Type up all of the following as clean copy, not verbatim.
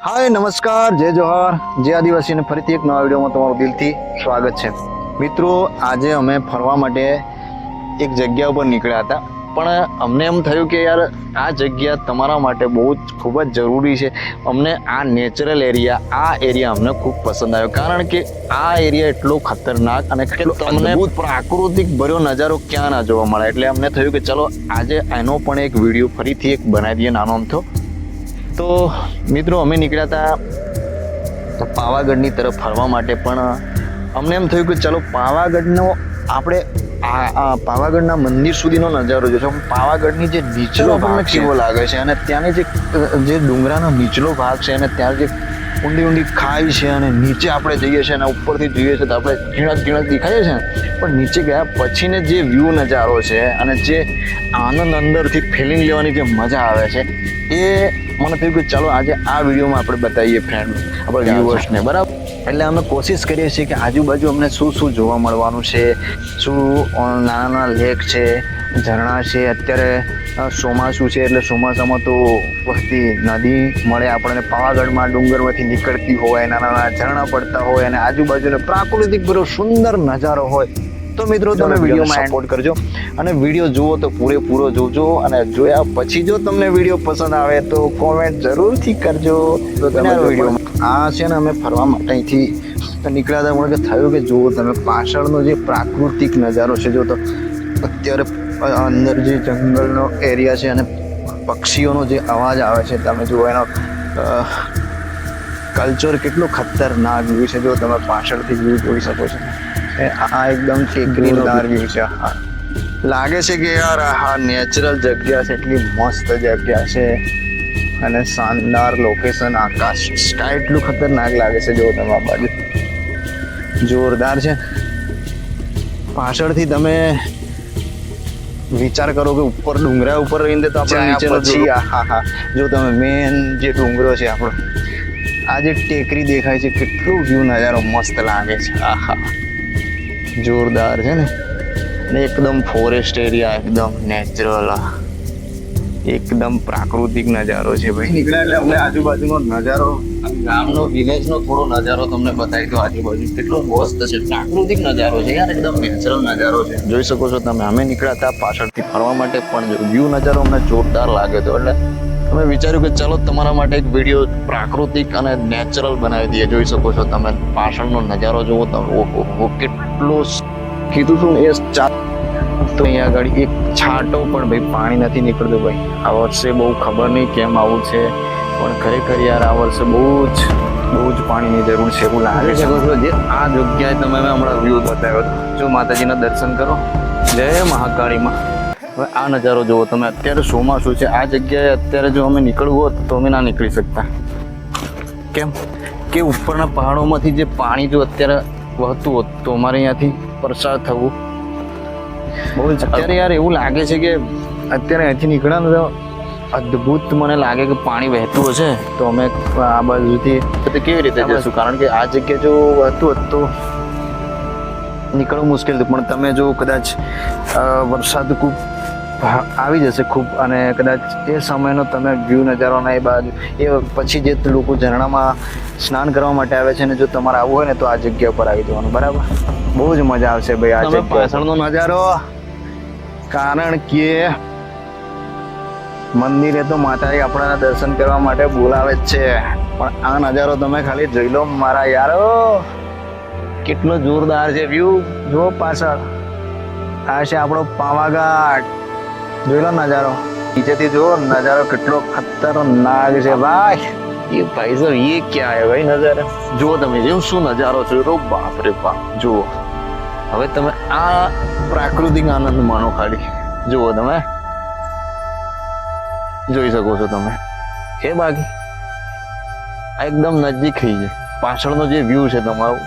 હાય નમસ્કાર, જય જોહાર, જય આદિવાસી અને ફરીથી એક નવા વિડીયોમાં તમારું દિલથી સ્વાગત છે. મિત્રો, આજે અમે ફરવા માટે એક જગ્યા ઉપર નીકળ્યા હતા, પણ અમને એમ થયું કે યાર આ જગ્યા તમારા માટે બહુ જ ખૂબ જ જરૂરી છે. અમને આ નેચરલ એરિયા અમને ખૂબ પસંદ આવ્યો, કારણ કે આ એરિયા એટલો ખતરનાક અને તમને પ્રાકૃતિક ભર્યો નજારો ક્યાં ના જોવા મળે. એટલે અમને થયું કે ચલો આજે એનો પણ એક વિડીયો ફરીથી એક બનાવી દઈએ નાનો અમથો. તો મિત્રો, અમે નીકળ્યા હતા પાવાગઢની તરફ ફરવા માટે, પણ અમને એમ થયું કે ચલો પાવાગઢનો આપણે પાવાગઢના મંદિર સુધીનો નજારો જોશો. પાવાગઢની જે નીચલો ભાગ કેવો લાગે છે અને ત્યાંની જે ડુંગરાનો નીચલો ભાગ છે અને ત્યાં જે ઊંડી ઊંડી ખાઈ છે અને નીચે આપણે જઈએ છીએ અને ઉપરથી જોઈએ છીએ તો આપણે ઝીણક દેખાઈએ છીએ, પણ નીચે ગયા પછીને જે વ્યૂ નજારો છે અને જે આનંદ અંદરથી ફિલિંગ લેવાની જે મજા આવે છે એ મને થયું કે ચાલો આજે આ વિડીયોમાં આપણે બતાવીએ ફ્રેન્ડ આપણા વ્યુઅર્સને, બરાબર. એટલે અમે કોશિશ કરીએ છીએ કે આજુબાજુ અમને શું જોવા મળવાનું છે, શું નાના નાના લેક છે, ઝરણા છે. અત્યારે ચોમાસું છે એટલે ચોમાસામાં તો વસ્તી નદી મળે આપણને. પાવાગઢમાં ડુંગરમાંથી નીકળતી હોય, નાના નાના ઝરણા પડતા હોય અને આજુબાજુને પ્રાકૃતિક ભર્યો સુંદર નજારો હોય. તો મિત્રો, તમે વિડીયોમાં સપોર્ટ કરજો અને વિડીયો જુઓ તો પૂરેપૂરો જોજો, અને જોયા પછી જો તમને વિડીયો પસંદ આવે તો કોમેન્ટ જરૂરથી કરજો. તો તમે વિડીયોમાં આ છે ને, અમે ફરવા માટે અહીંથી નીકળ્યા હતા, મને થયું કે જુઓ તમે પાછળનો જે પ્રાકૃતિક નજારો છે. જો તો અત્યારે અંદર જે જંગલનો એરિયા છે અને પક્ષીઓનો જે અવાજ આવે છે, તમે જુઓ એનો કલ્ચર કેટલો ખતરનાક વ્યૂ છે. જો તમે પાછળથી વ્યૂ જોઈ શકો છો, આ એકદમ ટેકરીદાર વ્યૂ છે. લાગે છે કે યાર આ નેચરલ જગ્યા છે, એટલી મસ્ત જગ્યા છે અને શાનદાર લોકેશન. આકાશ સ્કાય એટલું ખતરનાક લાગે છે. જો તમે આ બાજુ જોરદાર છે. પાછળથી તમે વિચાર કરો કે ઉપર ડુંગરા ઉપર રહીને તો આપણે નીચે પછી જો તમે મેન જે ડુંગરો છે આપણો, આ જે ટેકરી દેખાય છે, કેટલું વ્યૂ નજારો મસ્ત લાગે છે. જોરદાર છે ને. અને એકદમ ફોરેસ્ટ એરિયા, એકદમ નેચરલ, એકદમ પ્રાકૃતિક નજારો છે ભાઈ. નીકળ્યા એટલે અમને આજુબાજુનો નજારો, ગામનો વિલેજનો થોડો નજારો તમને બતાવી દો. આજુબાજુ કેટલો મસ્ત છે, પ્રાકૃતિક નજારો છે યાર, એકદમ નેચરલ નજારો છે. જોઈ શકો છો તમે. અમે નીકળ્યા હતા પાછળથી ફરવા માટે, પણ વ્યૂ નજારો અમને જોરદાર લાગ્યો હતો, એટલે અમે વિચાર્યું કે ચલો તમારા માટે એક વિડીયો પ્રાકૃતિક અને નેચરલ બનાવી દઈએ. જોઈ શકો છો તમે પાછળનો નજારો જુઓ તમે. ઓહો, કેટલો કીધું છું એ તો અહીંયા આગળ એક છાંટો પણ ભાઈ પાણી નથી નીકળતું ભાઈ. આ વર્ષે બહુ ખબર નહીં કેમ આવું છે, પણ ખરેખર યાર આ વર્ષે બહુ જ પાણીની જરૂર છે એવું લાગે છે. જે આ જગ્યાએ તમે હમણાં વ્યૂ બતાવ્યો હતો, જો માતાજીના દર્શન કરો, જય મહાકાળીમાં. હવે આ નજારો જુઓ તમે. અત્યારે ચોમાસું છે, આ જગ્યાએ અત્યારે જો અમે નીકળવું હોત તો અમે ના નીકળી શકતા. કેમ કે ઉપરના પહાડોમાંથી જે પાણી જો અત્યારે વહતું હોત તો અમારે અહીંયાથી પસાર થવું બહુ જ. અત્યારે યાર એવું લાગે છે કે અત્યારે અહીંથી નીકળ્યા તો અદ્ભુત મને લાગે કે પાણી વહેતું હશે તો અમે આ બાજુથી કેવી રીતે જઈશું, કારણ કે આ જગ્યાએ જો વહેતું હોત તો નીકળવું મુશ્કેલ હતું. પણ તમે જો કદાચ વરસાદ ખૂબ આવી જશે ખૂબ, અને કદાચ એ સમયનો તમે વ્યૂ નજારોના એ બાજુ એ પછી જે લોકો ઝરણામાં સ્નાન કરવા માટે આવે છે ને, જો તમારે આવવું હોય ને તો આ જગ્યા પર આવી જવાનું, બરાબર. બહુ જ મજા આવશે ભાઈ આ જગ્યા પાછળનો નજારો. કારણ કે મંદિરે તો માતાજી આપણાના દર્શન કરવા માટે બોલાવે જ છે, પણ આ નજારો તમે ખાલી જોઈ લો મારા યારો, કેટલો જોરદાર છે વ્યૂ. જો પાછળ આ છે આપણો પાવાગઢ. જોઈ લો નજારો નીચેથી, જુઓ નજારો કેટલો ખતરનાક છે ભાઈ. એ ભાઈ સાહેબ એ ક્યાં હે ભાઈ નજારા જુઓ તમે, જેમ શું નજારો છે. બાપ રે બાપ. જુઓ હવે તમે આ પ્રાકૃતિક આનંદ માણો ખાલી. જુઓ તમે જોઈ શકો છો તમે. એ બાકી આ એકદમ નજીક થઈ છે. પાછળનો જે વ્યૂ છે તમારો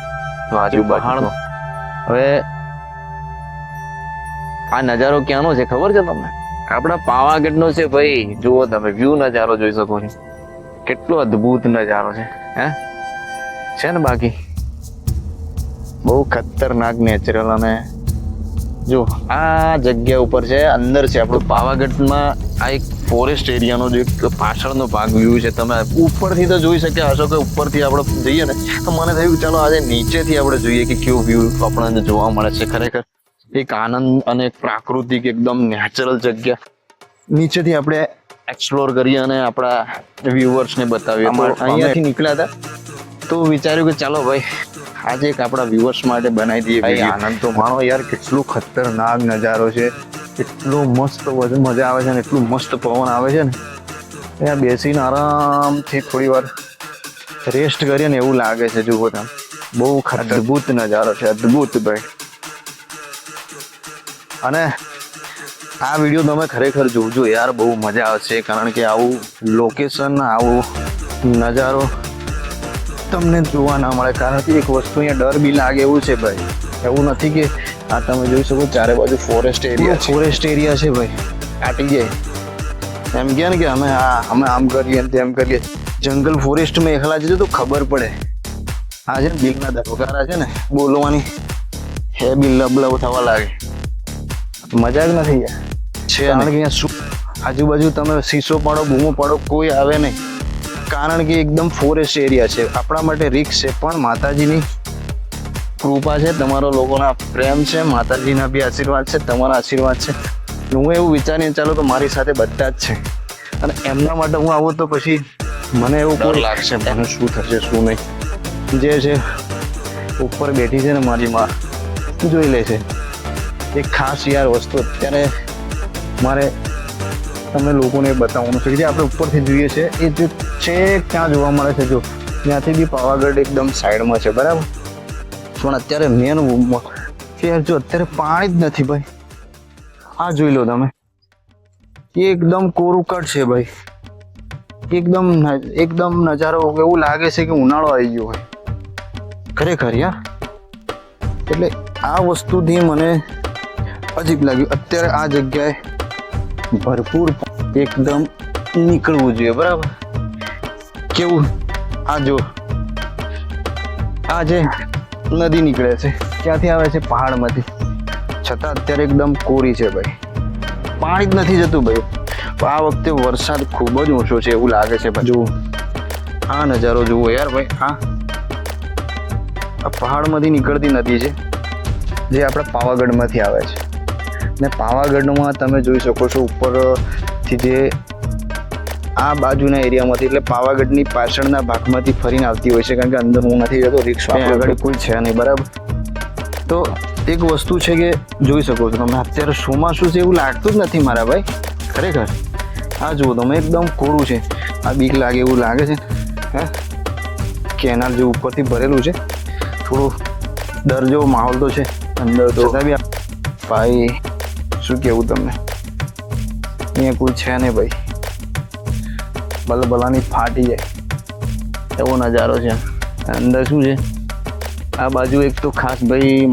આજુબાજુનો, હવે આ નજારો ક્યાંનો છે ખબર છે તમને? આપણા પાવાગઢનો છે ભાઈ. જુઓ તમે વ્યૂ નજારો જોઈ શકો છો, કેટલો અદ્ભુત નજારો છે. છે ને બાકી બહુ ખતરનાક નેચરલ. અને જો આ જગ્યા ઉપર છે, અંદર છે આપણું પાવાગઢમાં આ એક ફોરેસ્ટ એરિયાનો જે એક પાછળનો ભાગ વ્યૂ છે. તમે ઉપરથી તો જોઈ શક્યા હશો કે ઉપરથી આપણે જઈએ ને તો મને થયું ચાલો આજે નીચેથી આપણે જોઈએ કે કેવો વ્યૂ આપણને જોવા મળે છે. ખરેખર એક આનંદ અને એક પ્રાકૃતિક એકદમ નેચરલ જગ્યા નીચેથી આપણે એક્સપ્લોર કરીએ અને આપણા વ્યુઅર્સને બતાવીએ. અહીંયાથી નીકળ્યા હતા તો વિચાર્યું કે ચાલો ભાઈ આજે એક આપણા વ્યુઅર્સ માટે બનાવી દઈએ. ભાઈ આનંદ તો માણો યાર, કેટલું ખતરનાક નજારો છે, એટલું મસ્ત મજા આવે છે ને એટલું મસ્ત પવન આવે છે ને. ત્યાં બેસીને આરામથી થોડી વાર રેસ્ટ કરીએ ને એવું લાગે છે. જુઓ તમે, બહુ અદ્ભુત નજારો છે, અદ્ભુત ભાઈ. અને આ વિડીયો તમે ખરેખર જોજો યાર, બહુ મજા આવશે. કારણ કે આવું લોકેશન, આવું નજારો તમને જોવા ના મળે. કારણ કે એક વસ્તુ અહીંયા ડર બી લાગે એવું છે ભાઈ. એવું નથી કે આ તમે જોઈ શકો ચારે બાજુ ફોરેસ્ટ એરિયા છે ભાઈ. કાટી જાય એમ કે ને કે અમે આમ કરીએ ને તેમ કરીએ. જંગલ ફોરેસ્ટમાં એકલા જજો તો ખબર પડે. આ છે ને દિલના ધબકારા છે ને બોલવાની, હે બી લબલબ થવા લાગે. મજાક નથી યાર છે. કારણ કે અહીંયા શું આજુબાજુ તમે શીશો પાડો, બૂમો પાડો, કોઈ આવે નહીં. કારણ કે એકદમ ફોરેસ્ટ એરિયા છે. આપણા માટે રિસ્ક છે પણ માતાજીની કૃપા છે, તમારો લોકોના પ્રેમ છે, માતાજીના બી આશીર્વાદ છે, તમારા આશીર્વાદ છે. હું એવું વિચારીને ચાલો તો મારી સાથે બધા જ છે. અને એમના માટે હું આવું તો પછી મને એવું કોઈ લાગશે મને શું થશે શું નહીં. જે છે ઉપર બેઠી છે ને મારી માં જોઈ લે છે. એક ખાસ યાર વસ્તુ અત્યારે મારે તમે લોકોને બતાવવાનું છે કે જે આપણે ઉપરથી જોઈએ છે એ જે છે ક્યાં જોવા મળે છે. જો ત્યાંથી બી પાવાગઢ એકદમ સાઈડમાં છે બરાબર. પણ અત્યારે મેન યાર જો અત્યારે પાણી જ નથી ભાઈ. આ જોઈ લો તમે, એકદમ કોરું કટ છે ભાઈ. એકદમ નજારો એવું લાગે છે કે ઉનાળો આવી ગયો હોય ખરેખર યાર. એટલે આ વસ્તુથી મને અજીબ લાગ્યું. અત્યારે આ જગ્યાએ ભરપૂર એકદમ નીકળવું જોઈએ બરાબર. કેવું આ જો આ જે નદી નીકળે છે ક્યાંથી આવે છે? પહાડમાંથી. છતાં અત્યારે એકદમ કોરી છે ભાઈ, પાણી જ નથી જતું ભાઈ. આ વખતે વરસાદ ખૂબ જ ઓછો છે એવું લાગે છે. જો આ નજારો જુઓ યાર ભાઈ. આ પહાડમાંથી નીકળતી નદી છે જે આપણા પાવાગઢમાંથી આવે છે. ને પાવાગઢમાં તમે જોઈ શકો છો ઉપરથી જે આ બાજુના એરિયામાંથી, એટલે પાવાગઢની પાછળના ભાગમાંથી ફરીને આવતી હોય છે. કારણ કે અંદર હું નથી જતો, રિક્ષા આગળ કોઈ છે નહીં બરાબર. તો એક વસ્તુ છે કે જોઈ શકો છો તમે અત્યારે ચોમાસું છે એવું લાગતું જ નથી મારા ભાઈ ખરેખર. આ જુઓ તમે એકદમ કોરું છે. આ બીક લાગે એવું લાગે છે. હે કેનાલ જે ઉપરથી ભરેલું છે, થોડું ડર જેવો માહોલ તો છે અંદર. તો છતાં બી ભાઈ શું કેવું તમને, અહીંયા કોઈ છે નહીં ભાઈ. બલબલાની ફાટી જાય એવો નજારો છે. અંદર શું છે આ બાજુ એક તો ખાસ ભાઈ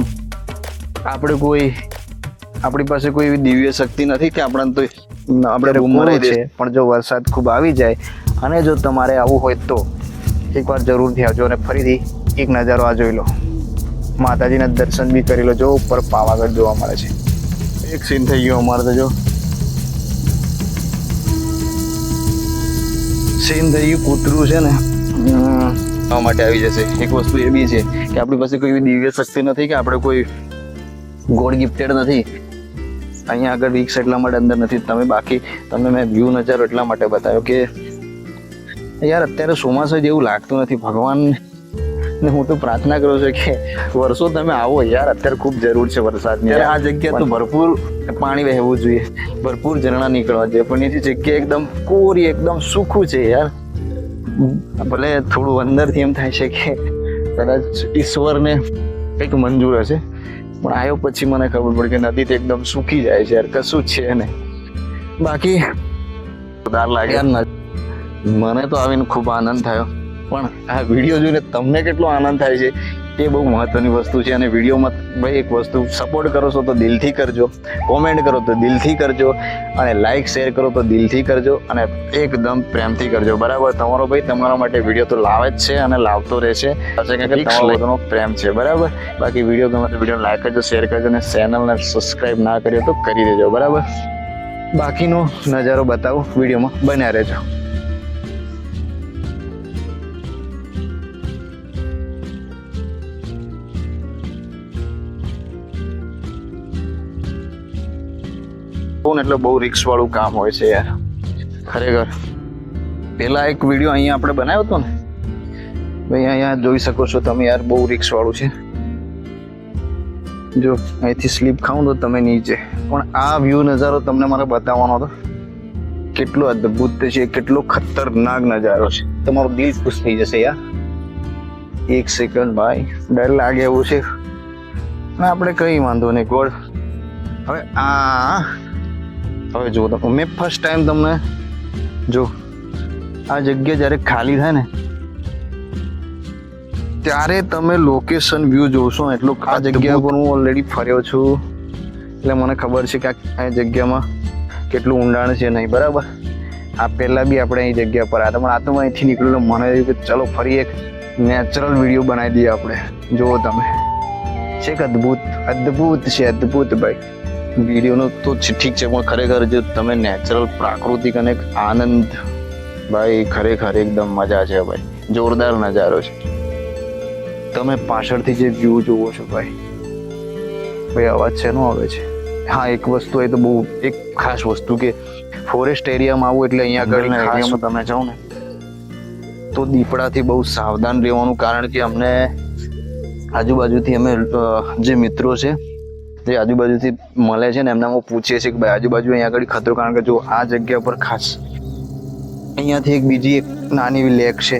આપણી પાસે કોઈ એવી દિવ્ય શક્તિ નથી કે આપણે ગુમાવી છે. પણ જો વરસાદ ખૂબ આવી જાય અને જો તમારે આવવું હોય તો એકવાર જરૂરથી આવજો અને ફરીથી એક નજારો આ જોઈ લો. માતાજીના દર્શન બી કરી લો. જો ઉપર પાવાગઢ જોવા મળે છે. એક સીન થઈ ગયો અમારે તો. જો સીન થઈ ગયું, કૂતરું છે ને આ માટે આવી જશે. એક વસ્તુ એ બી છે કે આપણી પાસે કોઈ એવી દિવ્ય શક્તિ નથી કે આપણે કોઈ ગોડ ગિફ્ટેડ નથી. અહીંયા આગળ રિક્સ એટલા માટે અંદર નથી તમે. બાકી તમે મેં વ્યૂ નજારો એટલા માટે બતાવ્યો કે યાર અત્યારે ચોમાસું જેવું લાગતું નથી. ભગવાન ને હું તો પ્રાર્થના કરું છું કે વર્ષો તમે આવો યાર. અત્યારે ખૂબ જરૂર છે વરસાદની. આ જગ્યા તો ભરપૂર પાણી વહેવું જોઈએ, ભરપૂર ઝરણા નીકળવા જોઈએ. પણ એની જગ્યા એકદમ કોરી, એકદમ સૂકું છે યાર. ભલે થોડું અંદરથી એમ થાય છે કે કદાચ ઈશ્વરને કંઈક મંજૂર હશે, પણ આવ્યો પછી મને ખબર પડી કે નદી તો એકદમ સૂકી જાય છે યાર, કશું જ છે ને. બાકી લાગે મને તો આવીને ખૂબ આનંદ થયો. પણ આ વિડીયો જોઈને તમને કેટલો આનંદ થાય છે એ બહુ મહત્વની વસ્તુ છે. અને વિડીયોમાં ભાઈ એક વસ્તુ સપોર્ટ કરો છો તો દિલથી કરજો, કોમેન્ટ કરો તો દિલથી કરજો, અને લાઈક શેર કરો તો દિલથી કરજો, અને એકદમ પ્રેમથી કરજો બરાબર. તમારો ભાઈ તમારા માટે વિડીયો તો લાવે જ છે અને લાવતો રહેશે. તમારો બધાનો પ્રેમ છે બરાબર. બાકી વિડીયો ગમે તો વિડીયો લાઈક કરજો, શેર કરજો, અને ચેનલને સબસ્ક્રાઈબ ના કર્યો તો કરી દેજો બરાબર. બાકીનો નજારો બતાવું, વિડીયોમાં બન્યા રહેજો. એટલે બહુ રિસ્ક વાળું કામ હોય છે યાર, ખરેખર. પેલા એક વિડીયો અહીંયા આપણે બનાવ્યો હતો ને ભાઈ, અહીંયા જોઈ શકો છો તમે યાર, બહુ રિસ્ક વાળું છે. જો અહીંથી સ્લીપ ખાઉં તો તમે નીચે, પણ આ વ્યૂ નજારો તમને મારે બતાવવાનો હતો. કેટલો અદ્ભુત છે, કેટલો ખતરનાક નજારો છે, તમારું દિલ ખુશ થઈ જશે યાર. એક સેકન્ડ ભાઈ, ડર લાગે એવું છે, આપણે કઈ વાંધો નહીં ગોળ. હવે જો મેં ફર્સ્ટ ટાઈમ તમને જો આ જગ્યા જ્યારે ખાલી થાય ને ત્યારે તમે લોકેશન વ્યૂ જોશો. એટલું આ જગ્યા પર હું ઓલરેડી ફર્યો છું, એટલે મને ખબર છે કે આ જગ્યામાં કેટલું ઊંડાણ છે નહીં, બરાબર. આ પહેલાં બી આપણે અહીં જગ્યા પર આવ્યા, પણ આ તો અહીંથી નીકળ્યું મને થયું કે ચલો ફરી એક નેચરલ વિડીયો બનાવી દઈએ આપણે. જુઓ તમે, છે કે અદ્ભુત છે, અદ્ભુત ભાઈ. વિડીયોનો તો ઠીક છે, પણ ખરેખર જો તમે નેચરલ પ્રાકૃતિક અને આનંદ ભાઈ, ખરેખર એકદમ મજા છે ભાઈ, જોરદાર નજારો છે. તમે પાછળથી જે વ્યૂ જોવો છો ભાઈ અવાજ છે નો આવે છે. હા, એક વસ્તુ એ તો બહુ એક ખાસ વસ્તુ કે ફોરેસ્ટ એરિયામાં આવું એટલે અહીંયા આગળ એરિયામાં તમે જાઓ ને તો દીપડાથી બહુ સાવધાન રહેવાનું, કારણ કે અમને આજુબાજુથી અમે જે મિત્રો છે જે આજુબાજુથી મળે છે ને એમના પૂછીએ છીએ કે ભાઈ આજુબાજુ અહીંયા આગળ ખતરો, કારણ કે જો આ જગ્યા પર ખાસ અહીંયાથી એક બીજી એક નાની લેક છે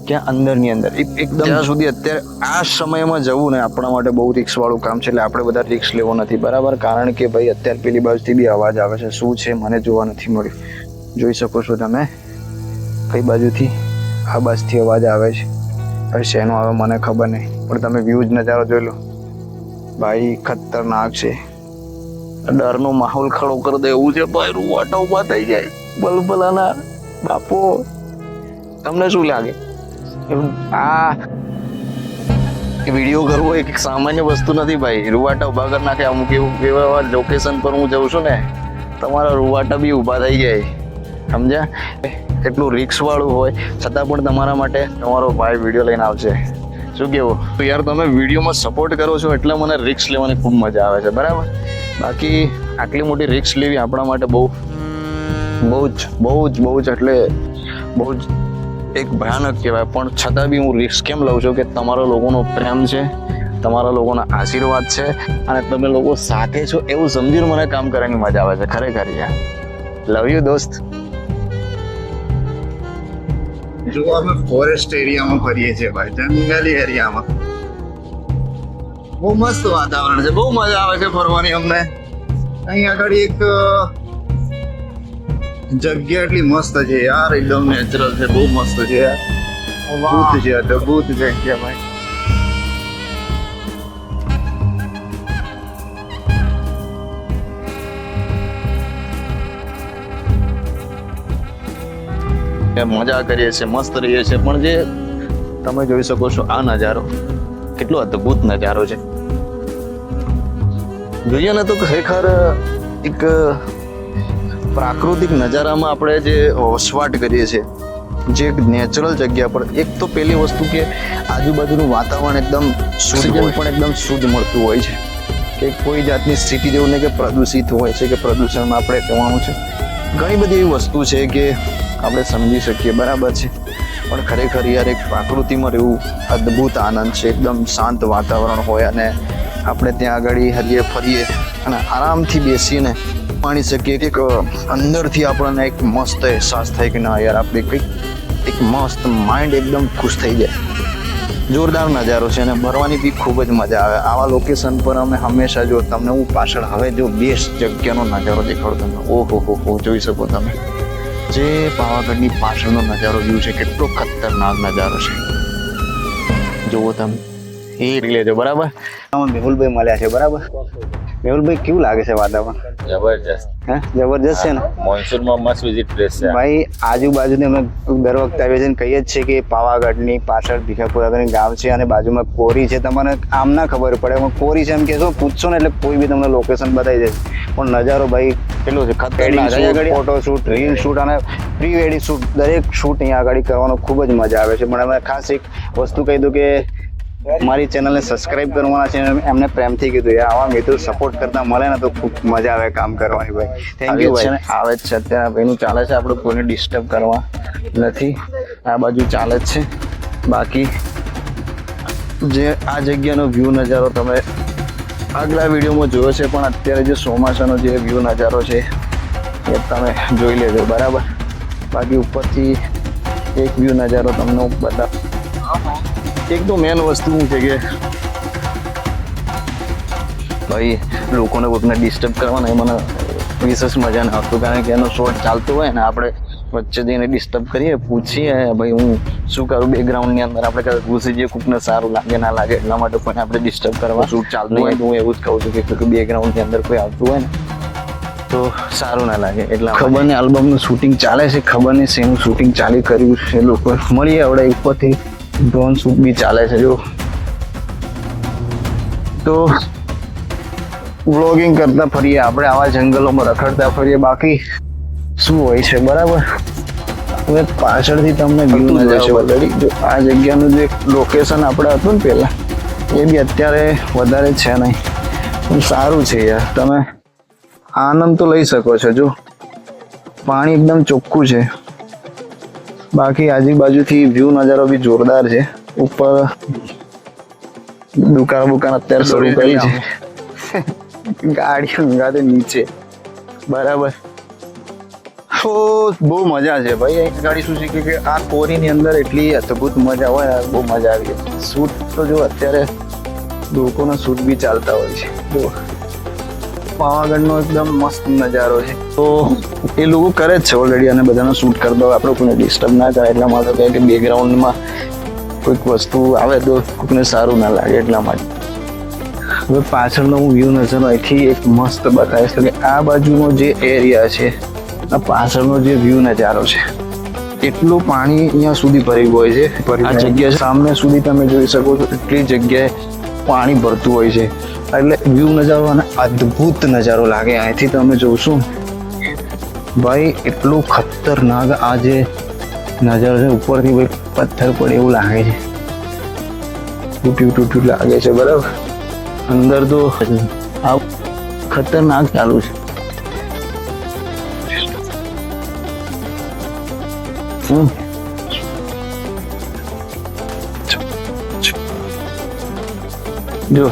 ત્યાં અંદરની અંદર એકદમ ત્યાં સુધી અત્યારે આ સમયમાં જવું ને આપણા માટે બહુ રિસ્ક વાળું કામ છે, એટલે આપણે બધા રિસ્ક લેવો નથી, બરાબર. કારણ કે ભાઈ અત્યારે પેલી બાજુથી બી અવાજ આવે છે, શું છે મને જોવા નથી મળ્યું. જોઈ શકો છો તમે કઈ બાજુથી, આ બાજુથી અવાજ આવે છે. હવે શેનો આવે મને ખબર નહીં, પણ તમે વ્યૂ જ નજારો જોઈ લો ભાઈ, ખતરનાક છે. ડરનો માહોલ ખડો કરી દે એવું છે ભાઈ, રૂવાટા ઉભા થઈ જાય બલબલાના બાપો. તમને શું લાગે? આ વિડીયો કરવો એક સામાન્ય વસ્તુ નથી ભાઈ, રૂવાટા ઉભા કરી નાખે. અમુક એવા લોકેશન પર હું જઉં છું ને તમારા રૂવાટા બી ઉભા થઈ જાય, સમજ્યા? એટલું રિસ્ક વાળું હોય છતાં પણ તમારા માટે તમારો ભાઈ વિડીયો લઈને આવશે. શું કેવું? તો યાર તમે વિડીયોમાં સપોર્ટ કરો છો એટલે મને રિસ્ક લેવાની ખૂબ મજા આવે છે, બરાબર. બાકી આટલી મોટી રિસ્ક લેવી આપણા માટે બહુ જ એટલે બહુ જ એક ભયાનક કહેવાય. પણ છતાં બી હું રિસ્ક કેમ લઉં છું કે તમારા લોકોનો પ્રેમ છે, તમારા લોકોના આશીર્વાદ છે, અને તમે લોકો સાથે છો એવું સમજીને મને કામ કરવાની મજા આવે છે, ખરેખર યાર. લવ યુ દોસ્ત. જો અમે ફોરેસ્ટ એરિયામાં ફરીએ છીએ ભાઈ, જંગલી એરિયામાં. બહુ મસ્ત વાતાવરણ છે, બહુ મજા આવે છે ફરવાની અમને. અહીં આગળ એક જગ્યા એટલી મસ્ત છે યાર, એકદમ નેચરલ છે, બહુ મસ્ત છે યાર. અદ્ભુત છે, અદ્ભુત જગ્યા ભાઈ. મજા કરીએ છીએ, મસ્ત રહીએ છીએ, પણ જે તમે જોઈ શકો છો આ નજારો કેટલો અદ્ભુત નજારો છે. જોઈએ ને તો ખરેખર એક પ્રાકૃતિક નજારામાં આપણે જે વસવાટ કરીએ છીએ, જે નેચરલ જગ્યા પર, એક તો પહેલી વસ્તુ કે આજુબાજુનું વાતાવરણ એકદમ શુદ્ધ પણ એકદમ શુદ્ધ મળતું હોય છે, કે કોઈ જાતની સિટી જેવું નહીં કે પ્રદૂષિત હોય છે, કે પ્રદૂષણમાં આપણે કહેવાનું છે. ઘણી બધી એવી વસ્તુ છે કે આપણે સમજી શકીએ, બરાબર છે. પણ ખરેખર યાર એક પ્રકૃતિમાં રહેવું અદ્ભુત આનંદ છે. એકદમ શાંત વાતાવરણ હોય અને આપણે ત્યાં આગળ હરીએ ફરીએ અને આરામથી બેસીને માણી શકીએ કે અંદરથી આપણને એક મસ્ત અહેસાસ થાય કે ના યાર આપણે કંઈક એક મસ્ત માઇન્ડ એકદમ ખુશ થઈ જાય. જોરદાર નજારો છે અને ભરવાની બી ખૂબ જ મજા આવે. આવા લોકેશન પર અમે હંમેશા જો તમને હું પાછળ હવે જો બેસ્ટ જગ્યાનો નજારો દેખાડું તમને, ઓહો જોઈ શકો તમે જે પાવાગઢની પાછળનો નજારો વ્યૂ છે, કેટલો ખતરનાક નજારો છે. જુઓ તમે એ લેજો, બરાબર. મેહુલભાઈ મળ્યા છે, બરાબર. મેહુલભાઈ કેવું લાગે છે વાતાવરણ? જબરજસ્ત. હા, જબરજસ્ત છે ને. મોન્સૂનમાં મસ્ત વિઝિટ પ્લેસ છે. ભાઈ આજુબાજુની અમે દર વખતે આવીએ છીએ ને કહીએ જ છે કે પાવાગઢની પાછળ ભીખાપુરા કરીને ગામ છે અને બાજુમાં કોરી છે. તમને આમ ના ખબર પડે પણ કોરી છે એમ કહેશો, પૂછશો ને એટલે કોઈ બી તમને લોકેશન બતાવી દેશે. પણ નજારો ભાઈ કેટલો છે ખતરનાક. ફોટો શૂટ, રીલ શૂટ અને પ્રી વેડિંગ શૂટ દરેક શૂટ અહીંયા આગળ કરવાનો ખૂબ જ મજા આવે છે. પણ અમે ખાસ એક વસ્તુ કહી દઉં કે મારી ચેનલને સબસ્ક્રાઇબ કરવાના છે. એમને પ્રેમથી કીધું આવા મિત્રો સપોર્ટ કરતા મળે ને તો ખૂબ મજા આવે કામ કરવાની. ભાઈ થેન્ક યુ ભાઈ. આવે જ છે અત્યારે ભાઈનું ચાલે છે, આપણે કોઈને ડિસ્ટર્બ કરવા નથી. આ બાજુ ચાલે જ છે. બાકી જે આ જગ્યાનો વ્યૂ નજારો તમે આગલા વિડીયોમાં જોયો છે, પણ અત્યારે જે ચોમાસાનો જે વ્યૂ નજારો છે એ તમે જોઈ લેજો બરાબર. બાકી ઉપરથી એક વ્યૂ નજારો તમને હું બતાવું. એક તો મેન વસ્તુ શું છે કે ભાઈ લોકોને કોઈને ડિસ્ટર્બ કરવાના એ મને વિશેષ મજા ના આવતું, કારણ કે એનો શોટ ચાલતો હોય ને આપણે વચ્ચે જઈને ડિસ્ટર્બ કરીએ, પૂછીએ ભાઈ હું શું કરું બેકગ્રાઉન્ડની અંદર, આપણે કદાચ ઘૂસી જઈએ, કોઈને સારું લાગે ના લાગે એટલા માટે કોઈને આપણે ડિસ્ટર્બ કરવા શૂટ ચાલતું હોય તો હું એવું જ કહું છું કે બેકગ્રાઉન્ડની અંદર કોઈ આવતું હોય ને તો સારું ના લાગે. એટલા ખબર ને આલ્બમનું શૂટિંગ ચાલે છે, ખબર ને શેનું શૂટિંગ ચાલુ કર્યું છે લોકો. મળીએ આપણે ઉપરથી ડ્રોન શૂટ બી ચાલે છે જો. તો વ્લોગિંગ કરતા ફરીએ આપણે, આવા જંગલોમાં રખડતા ફરીએ, બાકી શું હોય છે બરાબર. હવે પાછળથી તમને વ્યૂ નજારો બતાડી. જો આ જગ્યાનું જે લોકેશન આપણે હતું ને પહેલા એ બી અત્યારે વધારે છે નહીં, પણ સારું છે યાર. તમે આનંદ તો લઈ શકો છો. જો પાણી એકદમ ચોખ્ખું છે, બાકી આજુબાજુથી વ્યૂ નજારો બી જોરદાર છે. ઉપર દુકાન અત્યારે શરૂ કરી છે, ગાડી અંગાતે નીચે બરાબર. તો બહુ મજા છે ભાઈ. અહીં ગાડી શું છે કે આ કોરીની અંદર એટલી અદ્ભુત મજા હોય ને, બહુ મજા આવી. શૂટ તો જો અત્યારે લોકોના શૂટ બી ચાલતા હોય છે. જો પાવાગઢનો એકદમ મસ્ત નજારો છે. તો એ લોકો કરે જ છે ઓલરેડી અને બધાનો શૂટ કરતા હોય. આપણે કોઈને ડિસ્ટર્બ ના કરે એટલા માટે કહે કે બેકગ્રાઉન્ડમાં કોઈક વસ્તુ આવે તો કોઈને સારું ના લાગે એટલા માટે. હવે પાછળનો હું વ્યૂ નજારો અહીંથી એક મસ્ત બતાવીશ કે આ બાજુનો જે એરિયા છે, આ પાછળનો જે વ્યૂ નજારો છે, એટલું પાણી અહીંયા સુધી ભરી હોય છે. આ જગ્યા સામે સુધી તમે જોઈ શકો છો, એટલી જગ્યાએ પાણી ભરતું હોય છે. એટલે વ્યૂ નજારો અને અદ્ભુત નજારો લાગે. અહીંથી તમે જોશો ભાઈ એટલું ખતરનાક આ જે નજારો છે. ઉપરથી ભાઈ પથ્થર પડે એવું લાગે છે, તૂટ્યું લાગે છે બરાબર. અંદર તો આ ખતરનાક ચાલુ છે. જો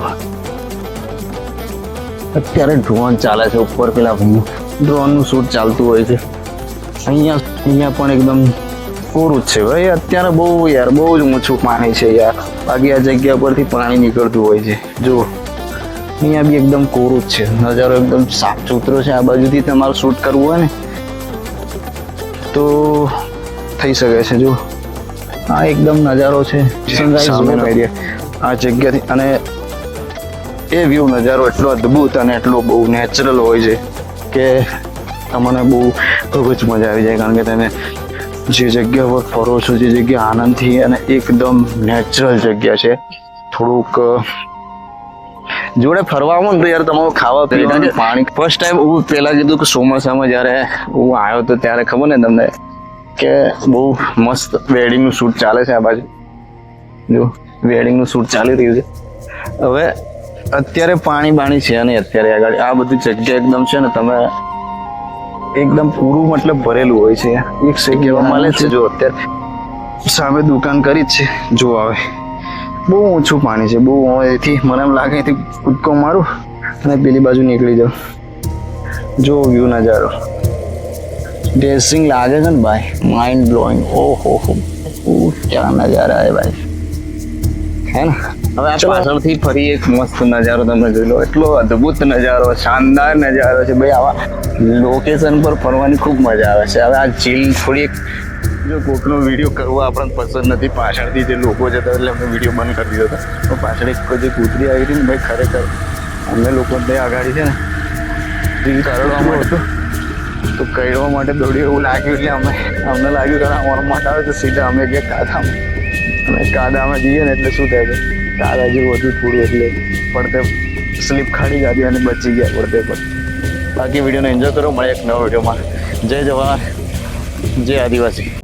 અત્યારે ડ્રોન ચાલે છે ઉપર, પેલા ડ્રોન નું શૂટ ચાલતું હોય છે. અહીંયા પણ એકદમ કોરું જ છે ભાઈ અત્યારે. બહુ યાર બહુ જ ઊંચું પાણી છે યાર. બાકી આ જગ્યા પરથી પાણી નીકળતું હોય છે. જો અહીંયા બી એકદમ કોરું જ છે. નજારો એકદમ સાફ સુથરો છે. આ બાજુથી તમારે શૂટ કરવું હોય ને તો થઈ શકે છે. જો આ એકદમ નજારો છે સામેનો એરિયા આ જગ્યાથી. અને એ વ્યૂ નજારો એટલો અદ્ભુત અને એટલો બહુ નેચરલ હોય છે કે તમને બહુ જ મજા આવી જાય. કારણ કે તમે જે જગ્યા પર ફરો છો, જે જગ્યા આનંદથી અને એકદમ નેચરલ જગ્યા છે. થોડુંક જોડે ફરવા આવો ને તો યાર તમારું ખાવા પીવાનું પાણી. ફર્સ્ટ ટાઈમ હું પહેલાં કીધું કે ચોમાસામાં જ્યારે હું આવ્યો તો ત્યારે ખબર ને તમને કે બહુ મસ્ત વેડિંગનું શૂટ ચાલે છે. આ બાજુ જો વેડિંગનું શૂટ ચાલી રહ્યું છે. હવે અત્યારે પાણી છે અને અત્યારે આગળ આ બધી જગ્યા એકદમ છે ને તમે એકદમ પૂરું મતલબ ભરેલું હોય છે. એક જગ્યા મળે છે. જો અત્યારે સામે દુકાન કરી જ છે. જો આવે બહુ ઓછું પાણી છે, બહુ એથી મને એમ લાગે એથી કૂદકો મારું અને પેલી બાજુ નીકળી જાઉં. જો વ્યૂ નજારો ડ્રેસિંગ લાગે છે ને ભાઈ, માઇન્ડ બ્લોઈંગ. ઓહો ક્યાં નજારા હે ભાઈ, હે ને. હવે આ પાછળથી ફરી એક મસ્ત નજારો તમે જોઈ લો. એટલો અદ્ભુત નજારો, શાનદાર નજારો છે ભાઈ. આવા લોકેશન પર ફરવાની ખૂબ મજા આવે છે. હવે આ ચીલ થોડી જો કોકનો વિડીયો કરવો આપણને પસંદ નથી, પાછળથી જે લોકો જતા એટલે અમે વિડીયો બંધ કરી દીધો હતો. તો પાછળ એક જે કૂતરી આવી હતી ને ભાઈ, ખરેખર અમે લોકો ત્યાં આગાડી છે ને રીલ કાઢવામાં હતું તો કહેવા માટે દોડ્યું એવું લાગ્યું એટલે અમને લાગ્યું કે અમારા માટે આવે તો સીધા અમે કે કાદામાં અને કાદામાં જઈએ ને એટલે શું થાય કાદા જેવું હતું થોડું એટલે પડતે સ્લીપ ખાડી ગાધી અને બચી ગયા પડતે પર. બાકી વિડીયોને એન્જોય કરો. મળે એક નવા વિડીયોમાં. જય જવાન જય આદિવાસી.